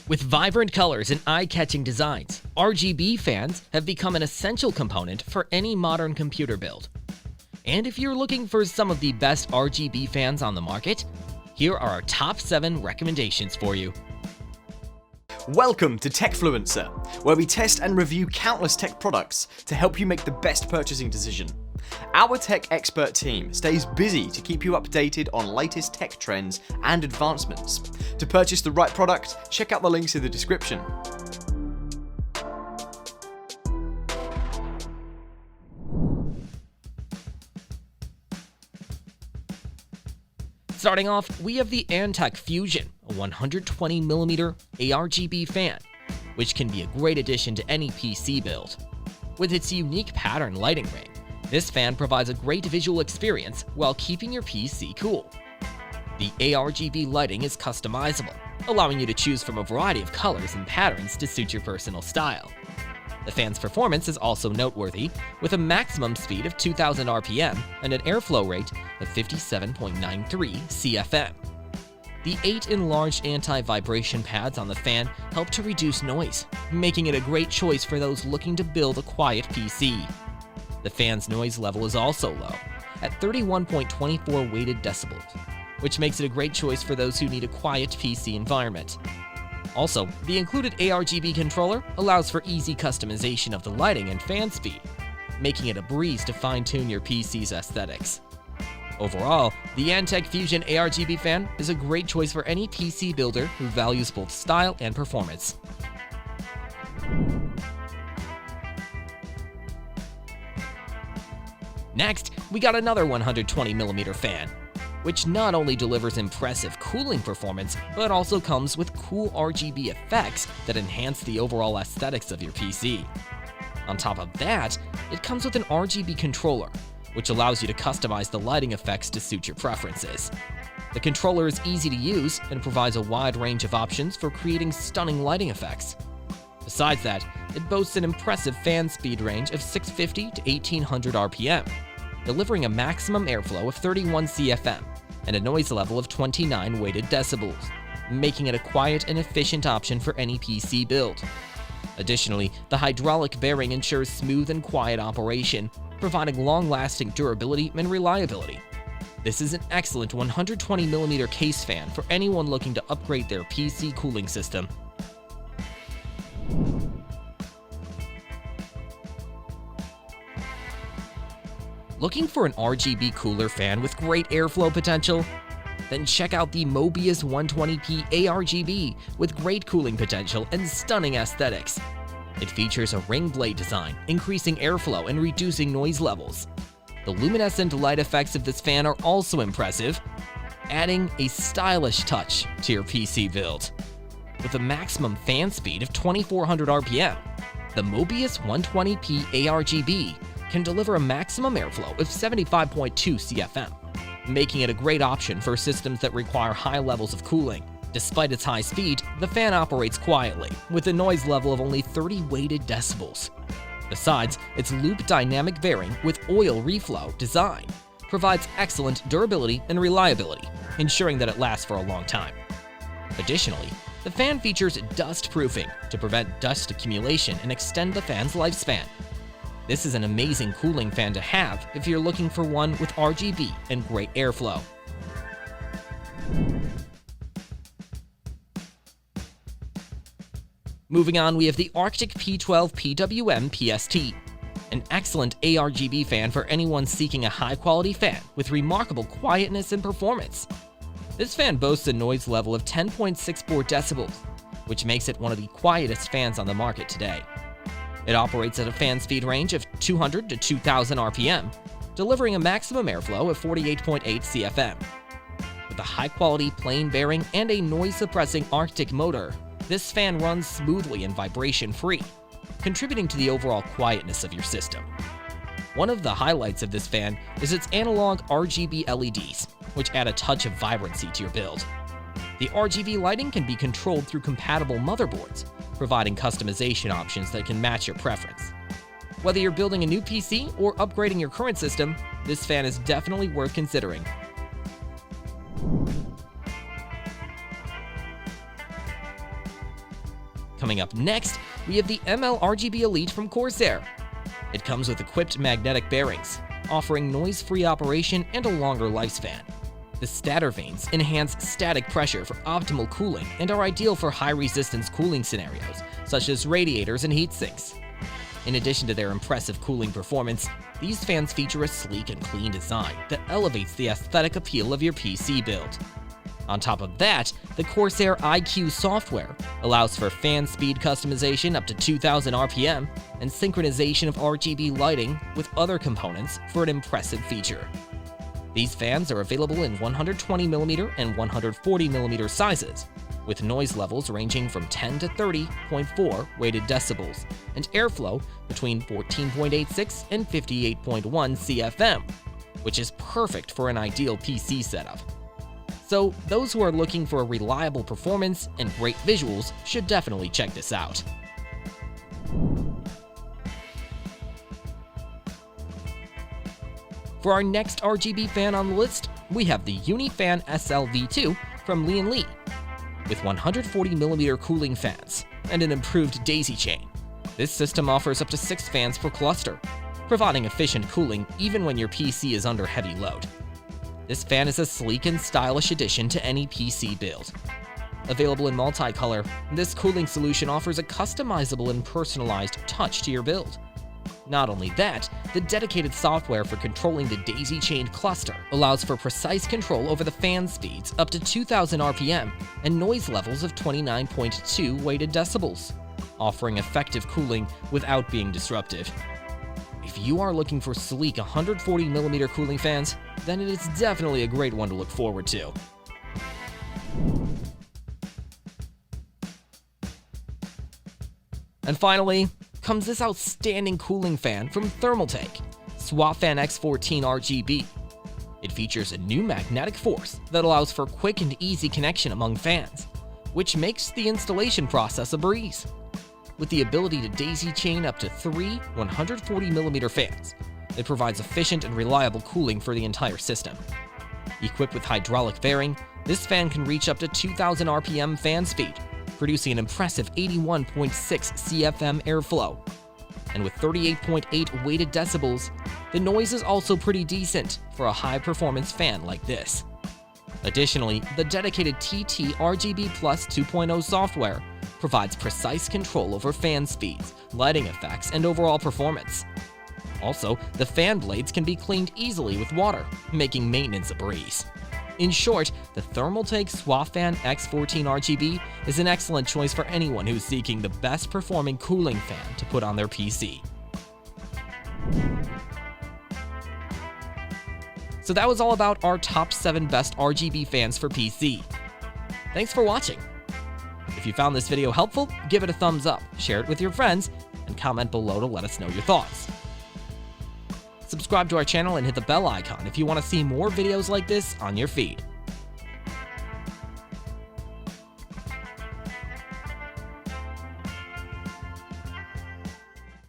With vibrant colors and eye-catching designs, RGB fans have become an essential component for any modern computer build. And if you're looking for some of the best RGB fans on the market, here are our top 7 recommendations for you. Welcome to Techfluencer, where we test and review countless tech products to help you make the best purchasing decision. Our tech expert team stays busy to keep you updated on latest tech trends and advancements. To purchase the right product, check out the links in the description. Starting off, we have the Antec Fusion, a 120mm ARGB fan, which can be a great addition to any PC build. With its unique pattern lighting ring, this fan provides a great visual experience while keeping your PC cool. The ARGB lighting is customizable, allowing you to choose from a variety of colors and patterns to suit your personal style. The fan's performance is also noteworthy, with a maximum speed of 2000 RPM and an airflow rate of 57.93 CFM. The 8 enlarged anti-vibration pads on the fan help to reduce noise, making it a great choice for those looking to build a quiet PC. The fan's noise level is also low, at 31.24 weighted decibels, which makes it a great choice for those who need a quiet PC environment. Also, the included ARGB controller allows for easy customization of the lighting and fan speed, making it a breeze to fine-tune your PC's aesthetics. Overall, the Antec Fusion ARGB fan is a great choice for any PC builder who values both style and performance. Next, we got another 120mm fan, which not only delivers impressive cooling performance, but also comes with cool RGB effects that enhance the overall aesthetics of your PC. On top of that, it comes with an RGB controller, which allows you to customize the lighting effects to suit your preferences. The controller is easy to use and provides a wide range of options for creating stunning lighting effects. Besides that, it boasts an impressive fan speed range of 650 to 1800 RPM, delivering a maximum airflow of 31 CFM and a noise level of 29 weighted decibels, making it a quiet and efficient option for any PC build. Additionally, the hydraulic bearing ensures smooth and quiet operation, providing long-lasting durability and reliability. This is an excellent 120mm case fan for anyone looking to upgrade their PC cooling system. Looking for an RGB cooler fan with great airflow potential? Then check out the Mobius 120p ARGB with great cooling potential and stunning aesthetics. It features a ring blade design, increasing airflow and reducing noise levels. The luminescent light effects of this fan are also impressive, adding a stylish touch to your PC build. With a maximum fan speed of 2400 RPM, the Mobius 120p ARGB can deliver a maximum airflow of 75.2 CFM, making it a great option for systems that require high levels of cooling. Despite its high speed, the fan operates quietly, with a noise level of only 30 weighted decibels. Besides, its loop dynamic bearing with oil reflow design provides excellent durability and reliability, ensuring that it lasts for a long time. Additionally, the fan features dust proofing to prevent dust accumulation and extend the fan's lifespan. This is an amazing cooling fan to have if you're looking for one with RGB and great airflow. Moving on, we have the Antec P12 PWM PST, an excellent ARGB fan for anyone seeking a high-quality fan with remarkable quietness and performance. This fan boasts a noise level of 10.64 decibels, which makes it one of the quietest fans on the market today. It operates at a fan speed range of 200 to 2000 RPM, delivering a maximum airflow of 48.8 CFM. With a high-quality plain bearing and a noise-suppressing Arctic motor, this fan runs smoothly and vibration-free, contributing to the overall quietness of your system. One of the highlights of this fan is its analog RGB LEDs, which add a touch of vibrancy to your build. The RGB lighting can be controlled through compatible motherboards, providing customization options that can match your preference. Whether you're building a new PC or upgrading your current system, this fan is definitely worth considering. Coming up next, we have the ML RGB Elite from Corsair. It comes with equipped magnetic bearings, offering noise-free operation and a longer lifespan. The stator vanes enhance static pressure for optimal cooling and are ideal for high-resistance cooling scenarios, such as radiators and heat sinks. In addition to their impressive cooling performance, these fans feature a sleek and clean design that elevates the aesthetic appeal of your PC build. On top of that, the Corsair iQ software allows for fan speed customization up to 2000 RPM and synchronization of RGB lighting with other components for an impressive feature. These fans are available in 120mm and 140mm sizes, with noise levels ranging from 10 to 30.4 weighted decibels and airflow between 14.86 and 58.1 CFM, which is perfect for an ideal PC setup. So those who are looking for a reliable performance and great visuals should definitely check this out. For our next RGB fan on the list, we have the Unifan LD2 from Lian Li. With 140mm cooling fans and an improved daisy chain, this system offers up to 6 fans per cluster, providing efficient cooling even when your PC is under heavy load. This fan is a sleek and stylish addition to any PC build. Available in multicolor, this cooling solution offers a customizable and personalized touch to your build. Not only that, the dedicated software for controlling the daisy-chained cluster allows for precise control over the fan speeds up to 2000 RPM and noise levels of 29.2 weighted decibels, offering effective cooling without being disruptive. If you are looking for sleek 140mm cooling fans, then it is definitely a great one to look forward to. And finally, comes this outstanding cooling fan from Thermaltake, SwapFan X14 RGB. It features a new magnetic force that allows for quick and easy connection among fans, which makes the installation process a breeze. With the ability to daisy chain up to 3 140mm fans, it provides efficient and reliable cooling for the entire system. Equipped with hydraulic fairing, this fan can reach up to 2000 RPM fan speed, producing an impressive 81.6 CFM airflow. And with 38.8 weighted decibels, the noise is also pretty decent for a high-performance fan like this. Additionally, the dedicated TT RGB Plus 2.0 software provides precise control over fan speeds, lighting effects, and overall performance. Also, the fan blades can be cleaned easily with water, making maintenance a breeze. In short, the Thermaltake SwapFan X14 RGB is an excellent choice for anyone who's seeking the best performing cooling fan to put on their PC. So that was all about our top 7 best RGB fans for PC. Thanks for watching. If you found this video helpful, give it a thumbs up, share it with your friends, and comment below to let us know your thoughts. Subscribe to our channel and hit the bell icon if you want to see more videos like this on your feed.